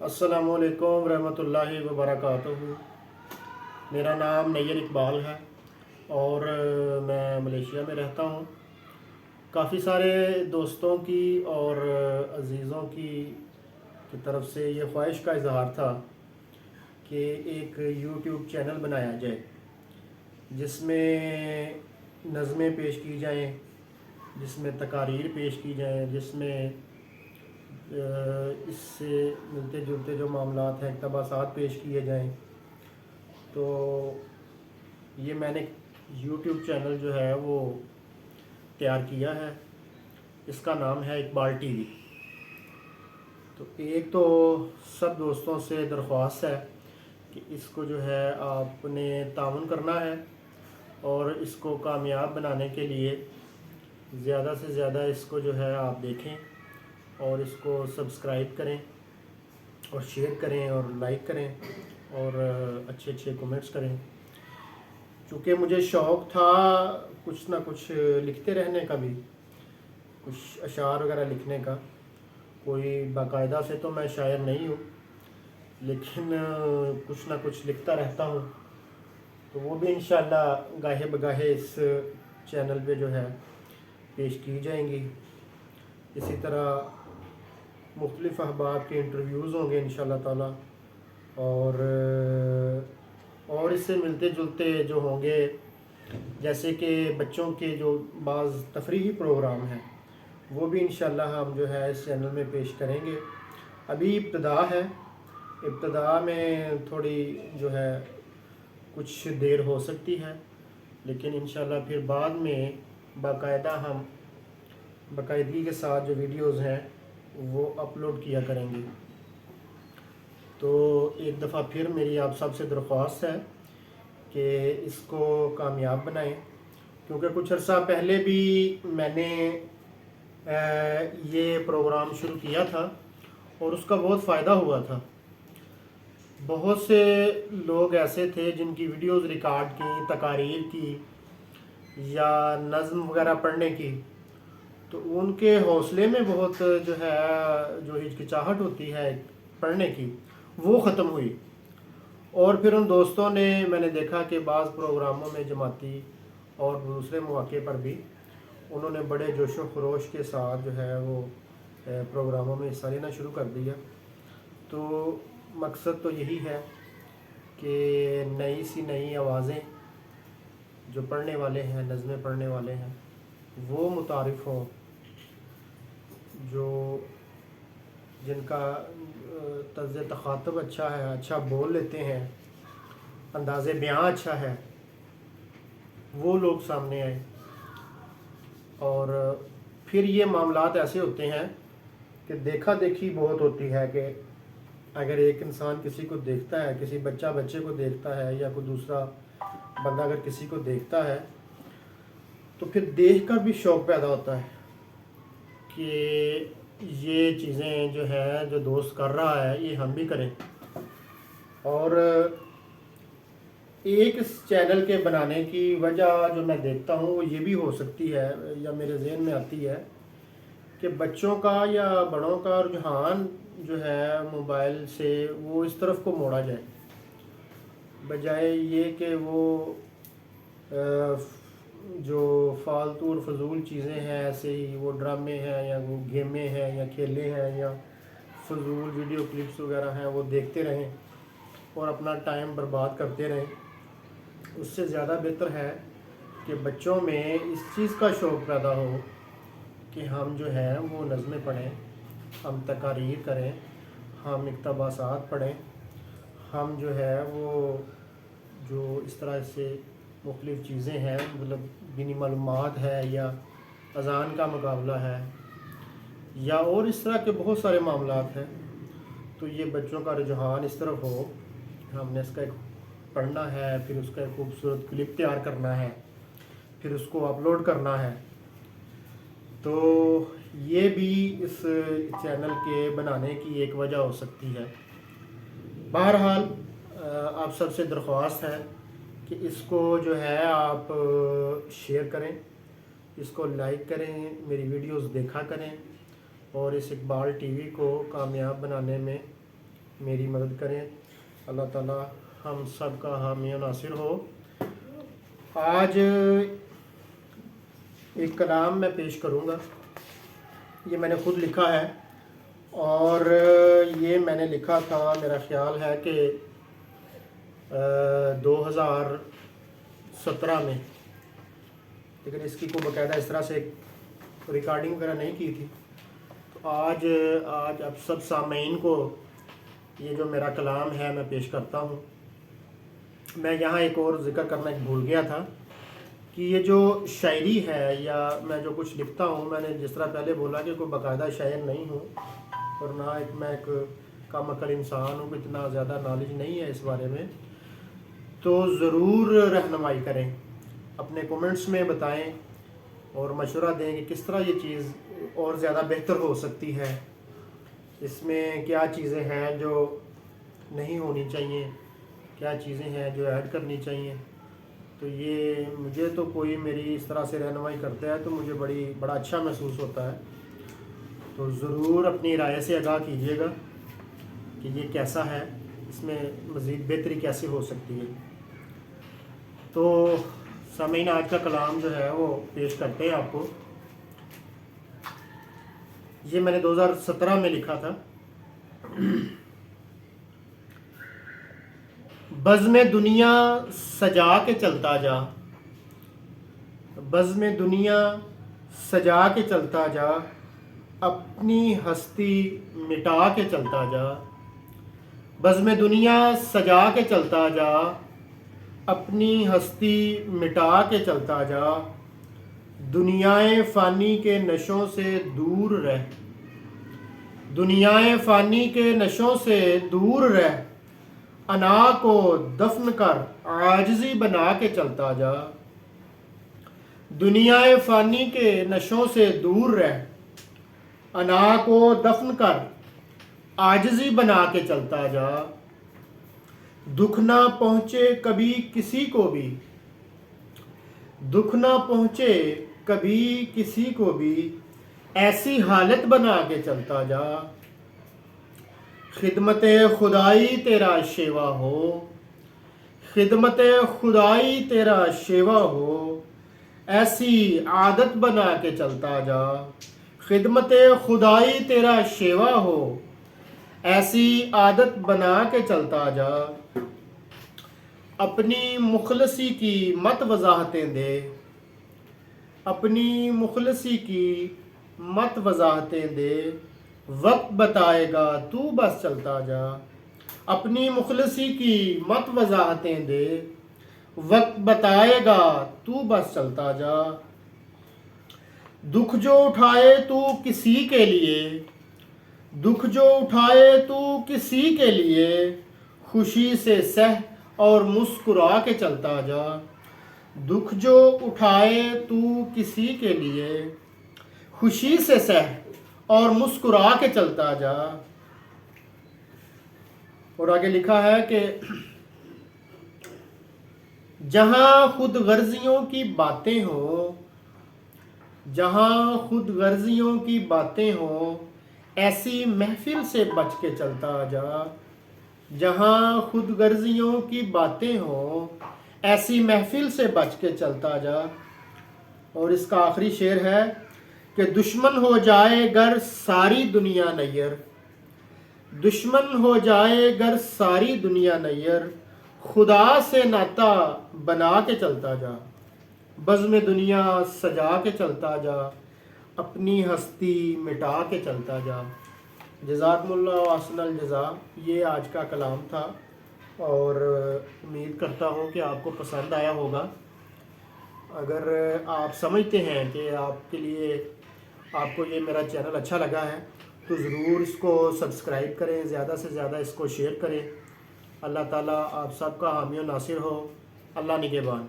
अस्सलामु अलैकुम रहमतुल्लाहि व बरकातुहू। मेरा नाम नैयर इकबाल है और मैं मलेशिया में रहता हूँ। काफ़ी सारे दोस्तों की और अज़ीज़ों की तरफ से ये ख्वाहिश का इजहार था कि एक यूट्यूब चैनल बनाया जाए जिसमें नज़में पेश की जाएं, जिसमें तकारीर पेश की जाएं, जिसमें इससे मिलते जुलते जो मामलात हैं इक़्तिबासात पेश किए जाएं। तो ये मैंने यूट्यूब चैनल जो है वो तैयार किया है। इसका नाम है इकबाल टीवी। तो एक तो सब दोस्तों से दरख्वास्त है कि इसको जो है आपने ताउन करना है और इसको कामयाब बनाने के लिए ज़्यादा से ज़्यादा इसको जो है आप देखें और इसको सब्सक्राइब करें और शेयर करें और लाइक करें और अच्छे अच्छे कमेंट्स करें। चूँकि मुझे शौक़ था कुछ ना कुछ लिखते रहने का, भी कुछ अशार वगैरह लिखने का। कोई बाकायदा से तो मैं शायर नहीं हूँ, लेकिन कुछ ना कुछ लिखता रहता हूँ। तो वो भी इंशाअल्लाह गाहे बगाहे इस चैनल पे जो है पेश की जाएंगी। इसी तरह मुख्तलिफ़ अहबाब के इंटरव्यूज़ होंगे इंशाअल्लाह ताला, और इससे मिलते जुलते जो होंगे, जैसे कि बच्चों के जो बाज़ तफरीही प्रोग्राम हैं वो भी इंशाअल्लाह हम जो है इस चैनल में पेश करेंगे। अभी इब्तदा है, इब्तदा में थोड़ी जो है कुछ देर हो सकती है, लेकिन इंशाअल्लाह फिर बाद में बाकायदा हम बाकायदगी के साथ जो वीडियोज़ हैं वो अपलोड किया करेंगे। तो एक दफ़ा फिर मेरी आप सब से दरख्वास्त है कि इसको कामयाब बनाएं, क्योंकि कुछ अर्सा पहले भी मैंने ये प्रोग्राम शुरू किया था और उसका बहुत फ़ायदा हुआ था। बहुत से लोग ऐसे थे जिनकी वीडियोज़ रिकॉर्ड की, तकारीर की या नज़्म वगैरह पढ़ने की, तो उनके हौसले में बहुत जो है जो हिचकिचाहट होती है पढ़ने की वो ख़त्म हुई। और फिर उन दोस्तों ने मैंने देखा कि बाज़ प्रोग्रामों में जमाती और दूसरे मौके पर भी उन्होंने बड़े जोश व खरोश के साथ जो है वो प्रोग्रामों में हिस्सा लेना शुरू कर दिया। तो मकसद तो यही है कि नई सी नई आवाज़ें जो पढ़ने वाले हैं, नज़में पढ़ने वाले हैं, वो मुतारिफ़ हों, जो जिनका तर्ज़ तख़ातुब अच्छा है, अच्छा बोल लेते हैं, अंदाज़े बयां अच्छा है, वो लोग सामने आए। और फिर ये मामलात ऐसे होते हैं कि देखा देखी बहुत होती है कि अगर एक इंसान किसी को देखता है, किसी बच्चे को देखता है या कोई दूसरा बंदा अगर किसी को देखता है, तो फिर देख कर भी शौक़ पैदा होता है कि ये चीज़ें जो है जो दोस्त कर रहा है ये हम भी करें। और एक इस चैनल के बनाने की वजह जो मैं देखता हूँ वो ये भी हो सकती है या मेरे ज़हन में आती है कि बच्चों का या बड़ों का रुझान जो है मोबाइल से वो इस तरफ को मोड़ा जाए, बजाय ये कि वो जो फालतू और फजूल चीज़ें हैं, ऐसे ही वो ड्रामे हैं या वो गेमें हैं या खेले हैं या फजूल वीडियो क्लिप्स वगैरह हैं वो देखते रहें और अपना टाइम बर्बाद करते रहें। उससे ज़्यादा बेहतर है कि बच्चों में इस चीज़ का शौक़ पैदा हो कि हम जो है वो नज़में पढ़ें, हम तकारीर करें, हम इक़्तिबासात पढ़ें, हम जो है वो जो इस तरह से मुख्तलिफ़ चीज़ें हैं, मतलब दीनी मालूमात है या अज़ान का मुकाबला है या और इस तरह के बहुत सारे मामलात हैं। तो ये बच्चों का रुझान इस तरफ हो, हमने इसका एक पढ़ना है, फिर उसका एक खूबसूरत क्लिप तैयार करना है, फिर उसको अपलोड करना है। तो ये भी इस चैनल के बनाने की एक वजह हो सकती है। बहरहाल आप सबसे दरख्वास्त है कि इसको जो है आप शेयर करें, इसको लाइक करें, मेरी वीडियोस देखा करें और इस इकबाल टीवी को कामयाब बनाने में میری مدد کریں. اللہ تعالیٰ ہم سب کا حامی و ناصر ہو. آج ایک کلام میں پیش کروں گا. یہ میں نے خود لکھا ہے اور یہ میں نے لکھا تھا، میرا خیال ہے کہ 2017 میں، لیکن اس کی کوئی باقاعدہ اس طرح سے ریکارڈنگ وغیرہ نہیں کی تھی. تو آج اب سب سامعین کو یہ جو میرا کلام ہے میں پیش کرتا ہوں. میں یہاں ایک اور ذکر کرنا بھول گیا تھا کہ یہ جو شاعری ہے یا میں جو کچھ لکھتا ہوں، میں نے جس طرح پہلے بولا کہ کوئی باقاعدہ شاعر نہیں ہوں اور نہ میں ایک کم عقل انسان ہوں، اتنا زیادہ نالج نہیں ہے اس بارے میں. تو ضرور رہنمائی کریں، اپنے کومنٹس میں بتائیں اور مشورہ دیں کہ کس طرح یہ چیز اور زیادہ بہتر ہو سکتی ہے، اس میں کیا چیزیں ہیں جو نہیں ہونی چاہیے، کیا چیزیں ہیں جو ایڈ کرنی چاہیے. تو یہ مجھے تو کوئی میری اس طرح سے رہنمائی کرتا ہے تو مجھے بڑا اچھا محسوس ہوتا ہے. تو ضرور اپنی رائے سے آگاہ کیجیے گا کہ یہ کیسا ہے، اس میں مزید بہتری کیسے ہو سکتی ہے. تو سامعین، آج کا کلام جو ہے وہ پیش کرتے ہیں آپ کو. یہ میں نے 2017 میں لکھا تھا. بزم دنیا سجا کے چلتا جا، بزم دنیا سجا کے چلتا جا، اپنی ہستی مٹا کے چلتا جا. بزم دنیا سجا کے چلتا جا، اپنی ہستی مٹا کے چلتا جا. دنیائے فانی کے نشوں سے دور رہ، دنیائے فانی کے نشوں سے دور رہ. انا کو دفن کر عاجزی بنا کے چلتا جا. دنیائے فانی کے نشوں سے دور رہ، انا کو دفن کر عاجزی بنا کے چلتا جا. دکھ نہ پہنچے کبھی کسی کو بھی، دکھ نہ پہنچے کبھی کسی کو بھی، ایسی حالت بنا کے چلتا جا. خدمت خدائی تیرا شیوا ہو، خدمت خدائی تیرا شیوا ہو، ایسی عادت بنا کے چلتا جا. خدمت خدائی تیرا شیوا ہو، ایسی عادت بنا کے چلتا جا. اپنی مخلصی کی مت وضاحتیں دے، اپنی مخلصی کی مت وضاحتیں دے. وقت بتائے گا تو بس چلتا جا. اپنی مخلصی کی مت وضاحتیں دے، وقت بتائے گا تو بس چلتا جا. دکھ جو اٹھائے تو کسی کے لیے، دکھ جو اٹھائے تو کسی کے لیے، خوشی سے سہ اور مسکرا کے چلتا جا. دکھ جو اٹھائے تو کسی کے لیے، خوشی سے سہ اور مسکرا کے چلتا جا. اور آگے لکھا ہے کہ جہاں خود غرضیوں کی باتیں ہوں، جہاں خود غرضیوں کی باتیں ہوں، ایسی محفل سے بچ کے چلتا جا. جہاں خود غرضیوں کی باتیں ہوں، ایسی محفل سے بچ کے چلتا جا. اور اس کا آخری شعر ہے کہ دشمن ہو جائے گر ساری دنیا نیر، دشمن ہو جائے گر ساری دنیا نیر، خدا سے ناطہ بنا کے چلتا جا. بزم دنیا سجا کے چلتا جا، اپنی ہستی مٹا کے چلتا جا. جزاکم اللہ احسن الجزا. یہ آج کا کلام تھا اور امید کرتا ہوں کہ آپ کو پسند آیا ہوگا. اگر آپ سمجھتے ہیں کہ آپ کے لیے، آپ کو یہ میرا چینل اچھا لگا ہے تو ضرور اس کو سبسکرائب کریں، زیادہ سے زیادہ اس کو شیئر کریں. اللہ تعالیٰ آپ سب کا حامی و ناصر ہو. اللہ نگہبان.